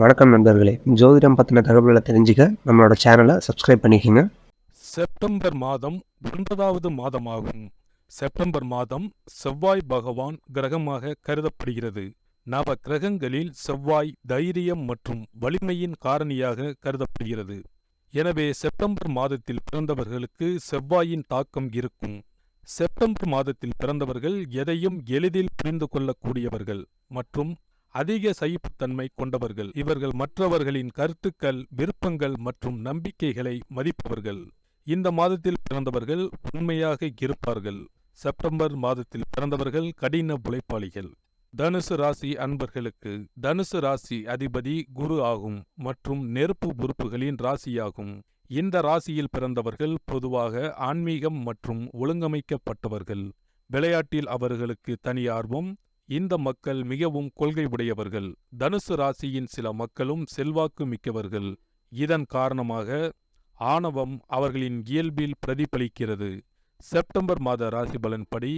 வணக்கம் நண்பர்களே. ஜோதிடம் பத்தின தகவல்கள தெரிஞ்சுக்க நம்மளோட சேனல சப்ஸ்கிரைப் பண்ணிக்கங்க. செப்டம்பர் மாதம் 9வது மாதமாகும். செப்டம்பர் மாதம் செவ்வாய் பகவான் கிரகமாக கருதப்படுகிறது. நவ கிரகங்களில் செவ்வாய் தைரியம் மற்றும் வலிமையின் காரணியாக கருதப்படுகிறது. எனவே செப்டம்பர் மாதத்தில் பிறந்தவர்களுக்கு செவ்வாயின் தாக்கம் இருக்கும். செப்டம்பர் மாதத்தில் பிறந்தவர்கள் எதையும் எளிதில் புரிந்து கொள்ளக்கூடியவர்கள் மற்றும் அதிக சகிப்புத்தன்மை கொண்டவர்கள். இவர்கள் மற்றவர்களின் கருத்துக்கள், விருப்பங்கள் மற்றும் நம்பிக்கைகளை மதிப்பவர்கள். இந்த மாதத்தில் பிறந்தவர்கள் உண்மையாக இருப்பார்கள். செப்டம்பர் மாதத்தில் பிறந்தவர்கள் கடின உழைப்பாளிகள். தனுசு ராசி அன்பர்களுக்கு தனுசு ராசி அதிபதி குரு ஆகும் மற்றும் நெருப்பு உறுப்புகளின் ராசியாகும். இந்த ராசியில் பிறந்தவர்கள் பொதுவாக ஆன்மீகம் மற்றும் ஒழுங்கமைக்கப்பட்டவர்கள். விளையாட்டில் அவர்களுக்கு தனி ஆர்வம். இந்த மக்கள் மிகவும் கொள்கை உடையவர்கள். தனுசு ராசியின் சில மக்களும் செல்வாக்கு மிக்கவர்கள். இதன் காரணமாக ஆணவம் அவர்களின் இயல்பில் பிரதிபலிக்கிறது. செப்டம்பர் மாத ராசி பலன்படி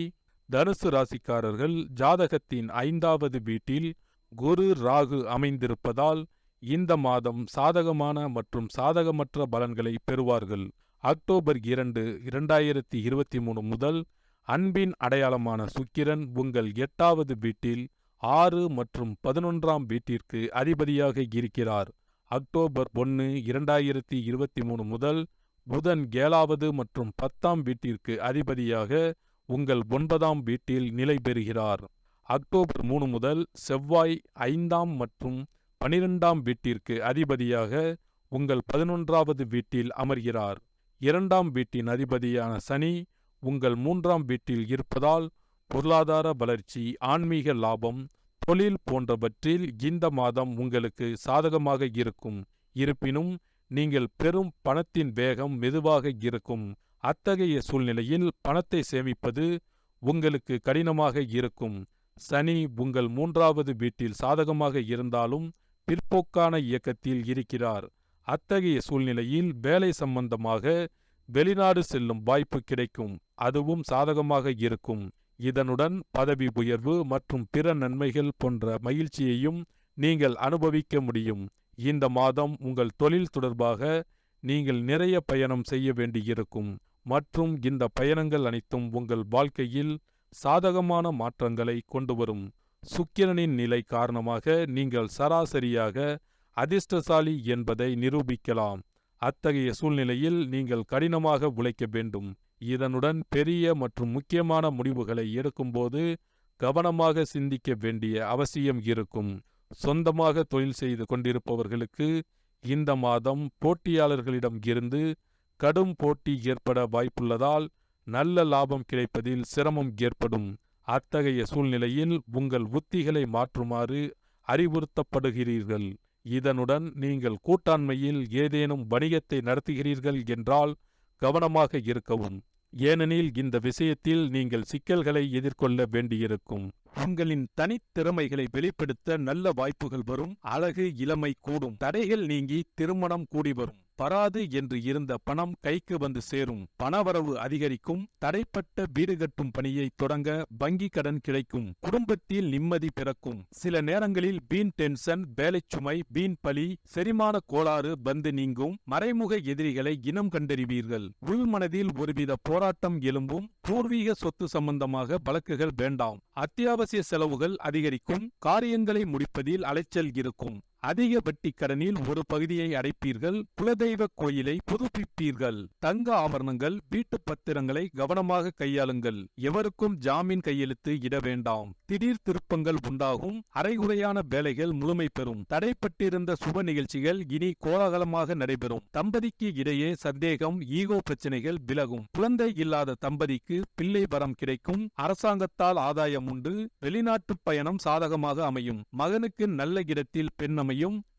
தனுசு ராசிக்காரர்கள் ஜாதகத்தின் 5வது வீட்டில் குரு ராகு அமைந்திருப்பதால் இந்த மாதம் சாதகமான மற்றும் சாதகமற்ற பலன்களை பெறுவார்கள். அக்டோபர் 2, 2023 முதல் அன்பின் அடையாளமான சுக்கிரன் உங்கள் 8வது வீட்டில் 6 மற்றும் 11ஆம் வீட்டிற்கு அதிபதியாக இருக்கிறார். அக்டோபர் 1, 2023 முதல் புதன் 7வது மற்றும் 10ஆம் வீட்டிற்கு அதிபதியாக உங்கள் 9ஆம் வீட்டில் நிலை பெறுகிறார். அக்டோபர் 3 முதல் செவ்வாய் 5ஆம் மற்றும் 12ஆம் வீட்டிற்கு அதிபதியாக உங்கள் 11வது வீட்டில் அமர்கிறார். 2ஆம் வீட்டின் அதிபதியான சனி உங்கள் 3ஆம் வீட்டில் இருப்பதால் பொருளாதார வளர்ச்சி, ஆன்மீக லாபம், தொழில் போன்றவற்றில் இந்த மாதம் உங்களுக்கு சாதகமாக இருக்கும். இருப்பினும் நீங்கள் பெறும் பணத்தின் வேகம் மெதுவாக இருக்கும். அத்தகைய சூழ்நிலையில் பணத்தை சேமிப்பது உங்களுக்கு கடினமாக இருக்கும். சனி உங்கள் 3வது வீட்டில் சாதகமாக இருந்தாலும் பிற்போக்கான இயக்கத்தில் இருக்கிறார். அத்தகைய சூழ்நிலையில் வேலை சம்பந்தமாக வெளிநாடு செல்லும் வாய்ப்பு கிடைக்கும். அதுவும் சாதகமாக இருக்கும். இதனுடன் பதவி உயர்வு மற்றும் பிற நன்மைகள் போன்ற மகிழ்ச்சியையும் நீங்கள் அனுபவிக்க முடியும். இந்த மாதம் உங்கள் தொழில் தொடர்பாக நீங்கள் நிறைய பயணம் செய்ய வேண்டியிருக்கும் மற்றும் இந்த பயணங்கள் அனைத்தும் உங்கள் வாழ்க்கையில் சாதகமான மாற்றங்களை கொண்டுவரும். சுக்கிரனின் நிலை காரணமாக நீங்கள் சராசரியாக அதிர்ஷ்டசாலி என்பதை நிரூபிக்கலாம். அத்தகைய சூழ்நிலையில் நீங்கள் கடினமாக உழைக்க வேண்டும். இதனுடன் பெரிய மற்றும் முக்கியமான முடிவுகளை எடுக்கும்போது கவனமாக சிந்திக்க வேண்டிய அவசியம் இருக்கும். சொந்தமாக தொழில் செய்து கொண்டிருப்பவர்களுக்கு இந்த மாதம் போட்டியாளர்களிடம் இருந்து கடும் போட்டி ஏற்பட வாய்ப்புள்ளதால் நல்ல லாபம் கிடைப்பதில் சிரமம் ஏற்படும். அத்தகைய சூழ்நிலையில் உங்கள் உத்திகளை மாற்றுமாறு அறிவுறுத்தப்படுகிறீர்கள். இதனுடன் நீங்கள் கூட்டாண்மையில் ஏதேனும் வணிகத்தை நடத்துகிறீர்கள் என்றால் கவனமாக இருக்கவும். ஏனெனில் இந்த விஷயத்தில் நீங்கள் சிக்கல்களை எதிர்கொள்ள வேண்டியிருக்கும். உங்களின் தனித்திறமைகளை வெளிப்படுத்த நல்ல வாய்ப்புகள் வரும். அழகு, இளமை கூடும். தடைகள் நீங்கி திருமணம் கூடி வரும். பராது என்று இருந்த பணம் கைக்கு வந்து சேரும். பணவரவு அதிகரிக்கும். தடைப்பட்ட வீடு கட்டும் பணியை தொடங்க வங்கி கடன் கிடைக்கும். குடும்பத்தில் நிம்மதி பிறக்கும். சில நேரங்களில் வீண் டென்ஷன், வேலைச்சுமை, வீண் பழி, செரிமான கோளாறு வந்து நீங்கும். மறைமுக எதிரிகளை இனம் கண்டறிவீர்கள். உள்மனதில் ஒருவித போராட்டம் எழும்பும். பூர்வீக சொத்து சம்பந்தமாக வழக்குகள் வேண்டாம். அத்தியாவசிய செலவுகள் அதிகரிக்கும். காரியங்களை முடிப்பதில் அலைச்சல் இருக்கும். அதிக வட்டி கடனில் ஒரு பகுதியை அடைப்பீர்கள். குலதெய்வ கோயிலை புதுப்பிப்பீர்கள். தங்க ஆபரணங்கள், வீட்டு பத்திரங்களை கவனமாக கையாளுங்கள். எவருக்கும் ஜாமீன் கையெழுத்து இட வேண்டாம். திடீர் திருப்பங்கள் உண்டாகும். அரைகுறையான வேலைகள் முழுமை பெறும். தடைப்பட்டிருந்த சுப நிகழ்ச்சிகள் இனி கோலாகலமாக நடைபெறும். தம்பதிக்கு இடையே சந்தேகம், ஈகோ பிரச்சனைகள் விலகும். குழந்தை இல்லாத தம்பதிக்கு பிள்ளை வரம் கிடைக்கும். அரசாங்கத்தால் ஆதாயம் உண்டு. வெளிநாட்டு பயணம் சாதகமாக அமையும். மகனுக்கு நல்ல இடத்தில் பெண் அமையும்.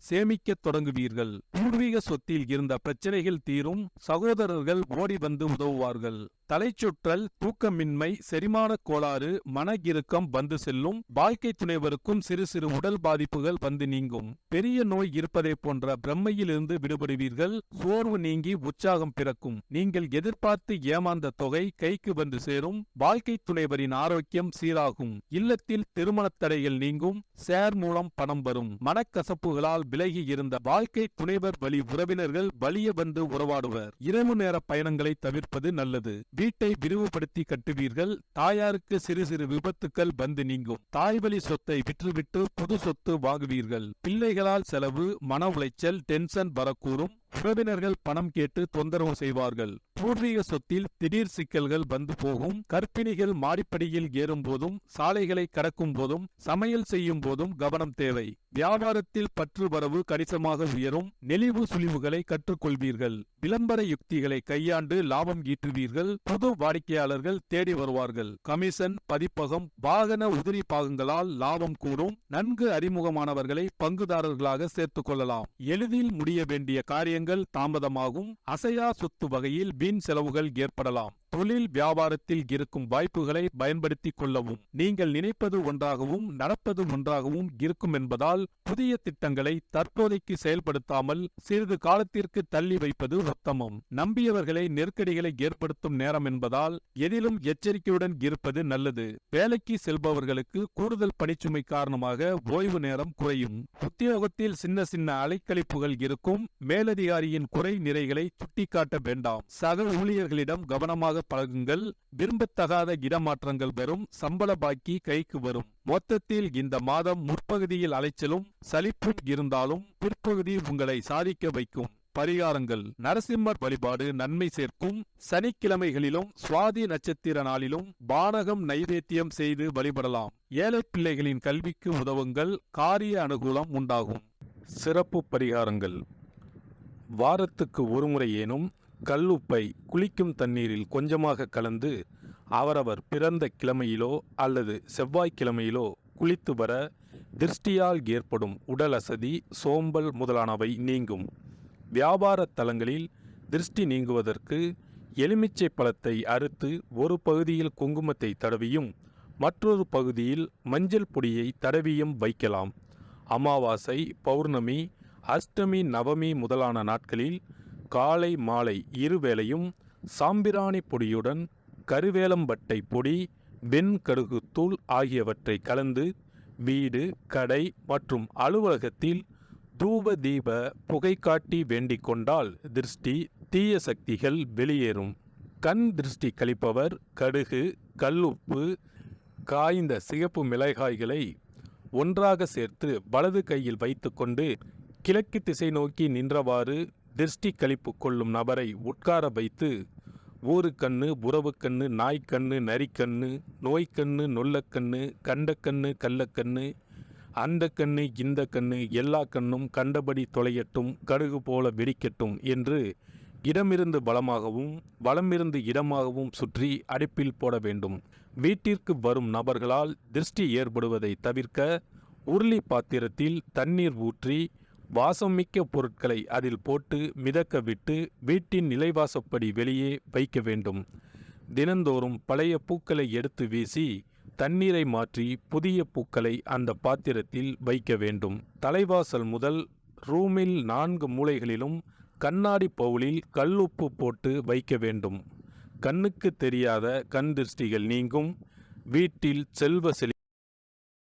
சேமிக்க தொடங்குவீர்கள். பூர்வீக சொத்தில் இருந்த பிரச்சனைகள் தீரும். சகோதரர்கள் ஓடி வந்து உதவுவார்கள். தலைச்சுற்றல், தூக்கமின்மை, செரிமான கோளாறு, மன இறுக்கம் வந்து செல்லும். வாழ்க்கை துணைவருக்கும் சிறு சிறு உடல் பாதிப்புகள் வந்து நீங்கும். பெரிய நோய் இருப்பதை போன்ற பிரம்மையிலிருந்து விடுபடுவீர்கள். சோர்வு நீங்கி உற்சாகம் பிறக்கும். நீங்கள் எதிர்பார்த்து ஏமாந்த தொகை கைக்கு வந்து சேரும். வாழ்க்கை துணைவரின் ஆரோக்கியம் சீராகும். இல்லத்தில் திருமண தடைகள் நீங்கும். ஷேர் மூலம் பணம் வரும். மனக்கசப்புகளால் விலகி இருந்த வாழ்க்கை துணைவர் வழி உறவினர்கள் வலிய வந்து உறவாடுவர். இரவு நேர பயணங்களை தவிர்ப்பது நல்லது. வீட்டை விரிவுபடுத்தி கட்டுவீர்கள். தாயாருக்கு சிறு சிறு விபத்துக்கள் வந்து நீங்கும். தாய்வழி சொத்தை விற்றுவிட்டு புது சொத்து வாங்குவீர்கள். பிள்ளைகளால் செலவு, மன உளைச்சல், டென்ஷன் வரக்கூடும். உறவினர்கள் பணம் கேட்டு தொந்தரவு செய்வார்கள். பூர்வீக சொத்தில் திடீர் சிக்கல்கள் வந்து போகும். கர்ப்பிணிகள் மாடிப்படியில் ஏறும் போதும், சாலைகளை கடக்கும் போதும், சமையல் செய்யும் போதும் கவனம் தேவை. வியாபாரத்தில் பற்று வரவு கணிசமாக உயரும். நெளிவு சுழிவுகளை கற்றுக்கொள்வீர்கள். விளம்பர யுக்திகளை கையாண்டு லாபம் ஈட்டுவீர்கள். புது வாடிக்கையாளர்கள் தேடி வருவார்கள். கமிஷன், பதிப்பகம், வாகன உதிரி பாகங்களால் லாபம் கூடும். நன்கு அறிமுகமானவர்களை பங்குதாரர்களாக சேர்த்துக் கொள்ளலாம். எளிதில் முடிய வேண்டிய காரியங்கள் தாமதமாகும். அசையா சொத்து வகையில் வீண் செலவுகள் ஏற்படலாம். தொழில் வியாபாரத்தில் இருக்கும் வாய்ப்புகளை பயன்படுத்திக் கொள்ளவும். நீங்கள் நினைப்பது ஒன்றாகவும் நடப்பது ஒன்றாகவும் இருக்கும் என்பதால் புதிய திட்டங்களை தற்போதைக்கு செயல்படுத்தாமல் சிறிது காலத்திற்கு தள்ளி வைப்பது உத்தமம். நம்பியவர்களை நெருக்கடிகளை ஏற்படுத்தும் நேரம் என்பதால் எதிலும் எச்சரிக்கையுடன் இருப்பது நல்லது. வேலைக்கு செல்பவர்களுக்கு கூடுதல் பணிச்சுமை காரணமாக ஓய்வு நேரம் குறையும். உத்தியோகத்தில் சின்ன சின்ன அலைக்கழிப்புகள் இருக்கும். மேலதிகாரியின் குறை நிறைகளை சுட்டிக்காட்ட வேண்டாம். சக ஊழியர்களிடம் கவனமாக பழகுங்கள். விரும்பத்தகாத இடமாற்றங்கள் வரும். சம்பள பாக்கி கைக்கு வரும். மொத்தத்தில் இந்த மாதம் முற்பகுதியில் அலைச்சலும் சலிப்பும் இருந்தாலும் பிற்பகுதி உங்களை சாதிக்க வைக்கும். பரிகாரங்கள்: நரசிம்மர் வழிபாடு நன்மை சேர்க்கும். சனிக்கிழமைகளிலும் சுவாதி நட்சத்திர நாளிலும் பானகம் நைவேத்தியம் செய்து வழிபடலாம். ஏழை பிள்ளைகளின் கல்விக்கு உதவுங்கள். காரிய அனுகூலம் உண்டாகும். சிறப்பு பரிகாரங்கள்: வாரத்துக்கு ஒருமுறை ஏனும் கல்லுப்பை குளிக்கும் தண்ணீரில் கொஞ்சமாக கலந்து அவரவர் பிறந்த கிழமையிலோ அல்லது செவ்வாய்க்கிழமையிலோ குளித்து வர திருஷ்டியால் ஏற்படும் உடல் அசதி, சோம்பல் முதலானவை நீங்கும். வியாபார தலங்களில் திருஷ்டி நீங்குவதற்கு எலுமிச்சை பழத்தை அறுத்து ஒரு பகுதியில் குங்குமத்தை தடவியும் மற்றொரு பகுதியில் மஞ்சள் பொடியை தடவியும் வைக்கலாம். அமாவாசை, பௌர்ணமி, அஷ்டமி, நவமி முதலான நாட்களில் காலை மாலை இருவேளையும் சாம்பிராணி பொடியுடன் கருவேலம்பட்டை பொடி, வெண்கடுகுத்தூள் ஆகியவற்றை கலந்து வீடு, கடை மற்றும் அலுவலகத்தில் தூப தீப புகை காட்டி வேண்டிக் கொண்டால் திருஷ்டி, தீய சக்திகள் வெளியேறும். கண் திருஷ்டி கழிப்பவர் கடுகு, கல்லுப்பு, காய்ந்த சிகப்பு மிளகாய்களை ஒன்றாக சேர்த்து வலது கையில் வைத்துக்கொண்டு கிழக்கு திசை நோக்கி நின்றவாறு திருஷ்டி கழிப்பு கொள்ளும் நபரை உட்கார வைத்து ஊருக்கண்ணு, உறவுக்கண்ணு, நாய்க்கண்ணு, நரிக்கண்ணு, நோய்க்கண்ணு, நொல்லக்கண்ணு, கண்டக்கண்ணு, கள்ளக்கண்ணு, அந்த கண்ணு, இந்த கண்ணு, எல்லா கண்ணும் கண்டபடி தொலையட்டும், கடுகு போல வெடிக்கட்டும் என்று இடமிருந்து வலமாகவும் வலமிருந்து இடமாகவும் சுற்றி அடுப்பில் போட வேண்டும். வீட்டிற்கு வரும் நபர்களால் திருஷ்டி ஏற்படுவதை தவிர்க்க உருளி பாத்திரத்தில் தண்ணீர் ஊற்றி வாசமிக்க பொருட்களை அதில் போட்டு மிதக்க விட்டு வீட்டின் நிலைவாசப்படி வெளியே வைக்க வேண்டும். தினந்தோறும் பழைய பூக்களை எடுத்து வீசி தண்ணீரை மாற்றி புதிய பூக்களை அந்த பாத்திரத்தில் வைக்க வேண்டும். தலைவாசல் முதல் ரூமில் 4 மூலைகளிலும் கண்ணாடி பவுலில் கல்லுப்பு போட்டு வைக்க வேண்டும். கண்ணுக்கு தெரியாத கண் திருஷ்டிகள் நீங்கும். வீட்டில் செல்வ செழிப்பு